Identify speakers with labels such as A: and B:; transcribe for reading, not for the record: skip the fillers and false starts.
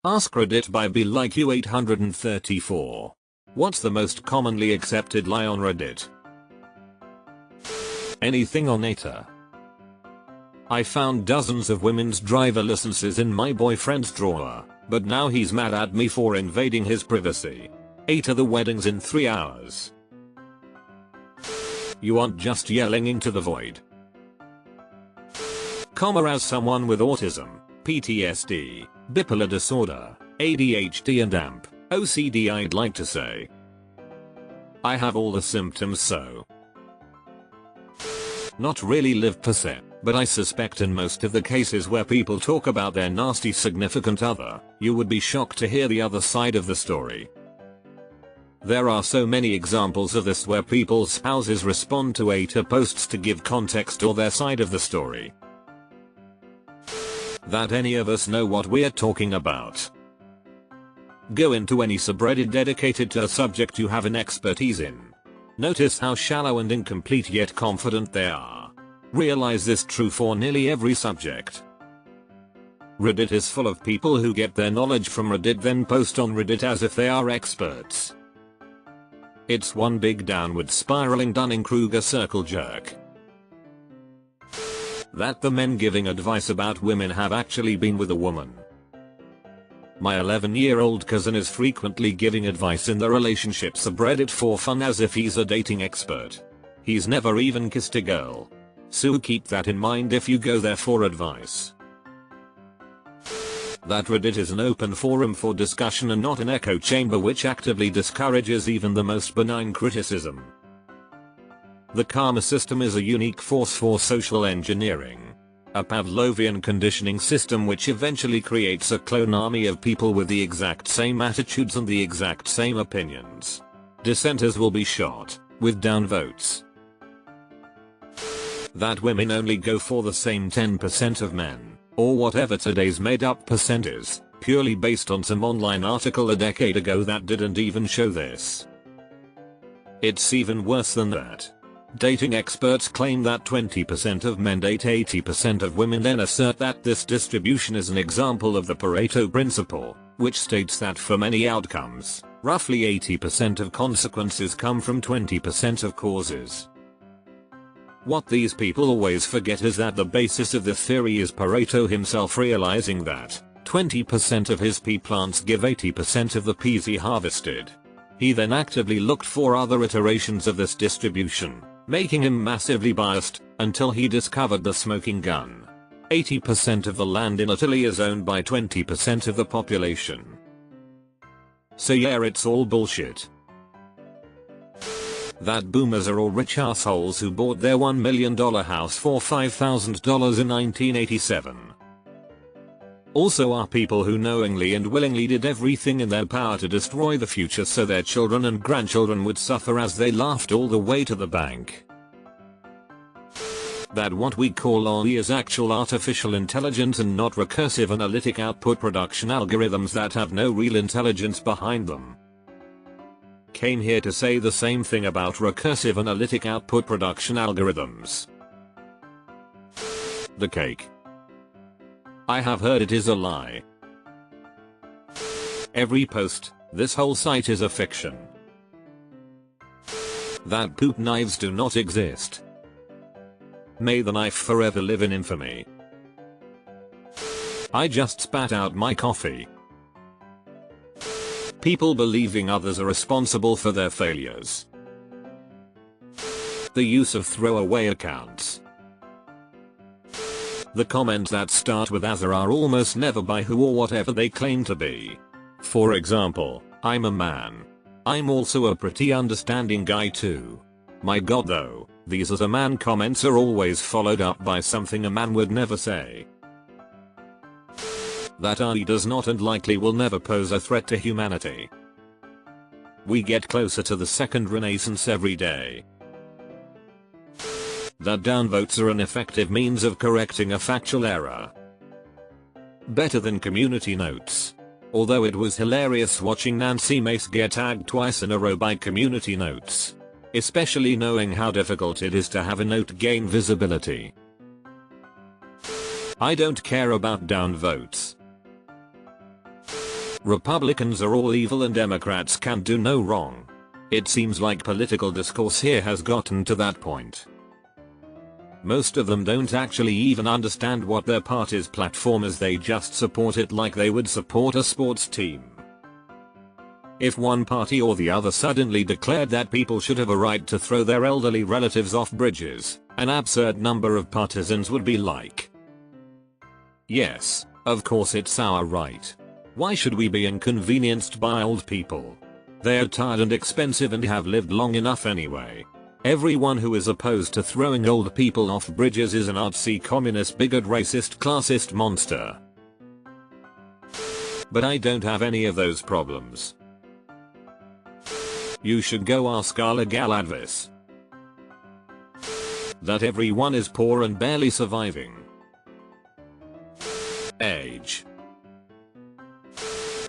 A: AskReddit by Be Like You 834. What's the most commonly accepted lie on Reddit? Anything on ATA. I found dozens of women's driver licenses in my boyfriend's drawer, but now he's mad at me for invading his privacy. ATA, the wedding's in 3 hours. You aren't just yelling into the void. As someone with autism, PTSD, bipolar disorder, ADHD and AMP, OCD, I'd like to say I have all the symptoms, so not really live per se, but I suspect in most of the cases where people talk about their nasty significant other, you would be shocked to hear the other side of the story. There are so many examples of this where people's spouses respond to ATA posts to give context or their side of the story, that any of us know what we're talking about. Go into any subreddit dedicated to a subject you have an expertise in. Notice how shallow and incomplete yet confident they are. Realize this true for nearly every subject. Reddit is full of people who get their knowledge from Reddit then post on Reddit as if they are experts. It's one big downward spiraling Dunning-Kruger circle jerk. That the men giving advice about women have actually been with a woman. My 11-year-old cousin is frequently giving advice in the relationship subreddit for fun as if he's a dating expert. He's never even kissed a girl. So keep that in mind if you go there for advice. That Reddit is an open forum for discussion and not an echo chamber which actively discourages even the most benign criticism. The karma system is a unique force for social engineering. A Pavlovian conditioning system which eventually creates a clone army of people with the exact same attitudes and the exact same opinions. Dissenters will be shot, with downvotes. That women only go for the same 10% of men, or whatever today's made up percent is, purely based on some online article a decade ago that didn't even show this. It's even worse than that. Dating experts claim that 20% of men date 80% of women, then assert that this distribution is an example of the Pareto principle, which states that for many outcomes, roughly 80% of consequences come from 20% of causes. What these people always forget is that the basis of the theory is Pareto himself realizing that 20% of his pea plants give 80% of the peas he harvested. He then actively looked for other iterations of this distribution, making him massively biased, until he discovered the smoking gun. 80% of the land in Italy is owned by 20% of the population. So yeah, it's all bullshit. That boomers are all rich assholes who bought their $1 million house for $5,000 in 1987. Also are people who knowingly and willingly did everything in their power to destroy the future so their children and grandchildren would suffer as they laughed all the way to the bank. That what we call AI is actual artificial intelligence and not recursive analytic output production algorithms that have no real intelligence behind them. Came here to say the same thing about recursive analytic output production algorithms. The cake. I have heard it is a lie. Every post, this whole site is a fiction. That poop knives do not exist. May the knife forever live in infamy. I just spat out my coffee. People believing others are responsible for their failures. The use of throwaway accounts. The comments that start with "as" are almost never by who or whatever they claim to be. For example, "I'm a man. I'm also a pretty understanding guy too. My god though, these "as a man" comments are always followed up by something a man would never say. That AI does not and likely will never pose a threat to humanity. We get closer to the second renaissance every day. That downvotes are an effective means of correcting a factual error. Better than community notes. Although it was hilarious watching Nancy Mace get tagged twice in a row by community notes. Especially knowing how difficult it is to have a note gain visibility. I don't care about downvotes. Republicans are all evil and Democrats can do no wrong. It seems like political discourse here has gotten to that point. Most of them don't actually even understand what their party's platform is, they just support it like they would support a sports team. If one party or the other suddenly declared that people should have a right to throw their elderly relatives off bridges, an absurd number of partisans would be like, yes, of course it's our right. Why should we be inconvenienced by old people? They're tired and expensive and have lived long enough anyway. Everyone who is opposed to throwing old people off bridges is an artsy communist bigot racist classist monster. But I don't have any of those problems. You should go ask Ala Galadvis. That everyone is poor and barely surviving. Age.